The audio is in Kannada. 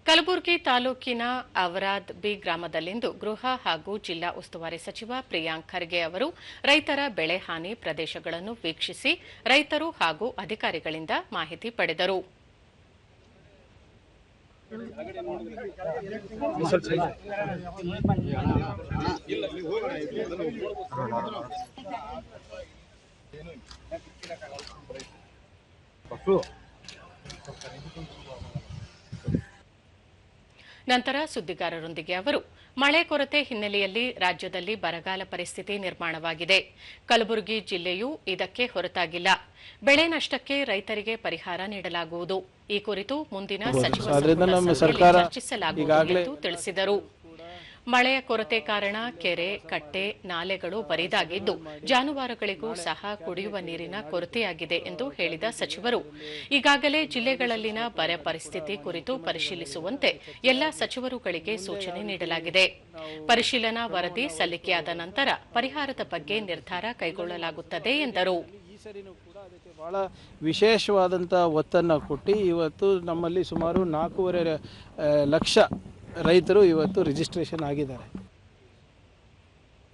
ಕಲಬುರಗಿ ತಾಲೂಕಿನ ಅವರಾದ್ ಬಿ ಗ್ರಾಮದಲ್ಲಿಂದು ಗೃಹ ಹಾಗೂ ಜಿಲ್ಲಾ ಉಸ್ತುವಾರಿ ಸಚಿವ ಪ್ರಿಯಾಂಕ್ ಖರ್ಗೆ ಅವರು ರೈತರ ಬೆಳೆ ಹಾನಿ ಪ್ರದೇಶಗಳನ್ನು ವೀಕ್ಷಿಸಿ ರೈತರು ಹಾಗೂ ಅಧಿಕಾರಿಗಳಿಂದ ಮಾಹಿತಿ ಪಡೆದರು. ನಂತರ ಸುದ್ದಿಗಾರರೊಂದಿಗೆ ಅವರು ಮಳೆ ಕೊರತೆ ಹಿನ್ನೆಲೆಯಲ್ಲಿ ರಾಜ್ಯದಲ್ಲಿ ಬರಗಾಲ ಪರಿಸ್ಥಿತಿ ನಿರ್ಮಾಣವಾಗಿದೆ. ಕಲಬುರಗಿ ಜಿಲ್ಲೆಯೂ ಇದಕ್ಕೆ ಹೊರತಾಗಿಲ್ಲ. ಬೆಳೆ ನಷ್ಟಕ್ಕೆ ರೈತರಿಗೆ ಪರಿಹಾರ ನೀಡಲಾಗುವುದು. ಈ ಕುರಿತು ಮುಂದಿನ ಸಚಿವ ಸಂಪುಟ ಸಭೆಯಲ್ಲಿ ಚರ್ಚಿಸಲಾಗುವುದು ಎಂದು ತಿಳಿಸಿದರು. ಮಳೆಯ ಕೊರತೆ ಕಾರಣ ಕೆರೆ, ಕಟ್ಟೆ, ನಾಲೆಗಳು ಬರಿದಾಗಿದ್ದು ಜಾನುವಾರುಗಳಿಗೂ ಸಹ ಕುಡಿಯುವ ನೀರಿನ ಕೊರತೆಯಾಗಿದೆ ಎಂದು ಹೇಳಿದ ಸಚಿವರು, ಈಗಾಗಲೇ ಜಿಲ್ಲೆಗಳಲ್ಲಿನ ಬರ ಪರಿಸ್ಥಿತಿ ಕುರಿತು ಪರಿಶೀಲಿಸುವಂತೆ ಎಲ್ಲ ಸಚಿವರುಗಳಿಗೆ ಸೂಚನೆ ನೀಡಲಾಗಿದೆ. ಪರಿಶೀಲನಾ ವರದಿ ಸಲ್ಲಿಕೆಯಾದ ನಂತರ ಪರಿಹಾರದ ಬಗ್ಗೆ ನಿರ್ಧಾರ ಕೈಗೊಳ್ಳಲಾಗುತ್ತದೆ ಎಂದರು. ಬಹಳ ವಿಶೇಷವಾದಂಥ ಒತ್ತನ್ನು ಕೊಟ್ಟು ಇವತ್ತು ನಮ್ಮಲ್ಲಿ ಸುಮಾರು 4.5 ಲಕ್ಷ ರೈತರು ಇವತ್ತು ರಿಜಿಸ್ಟ್ರೇಷನ್ ಆಗಿದ್ದಾರೆ.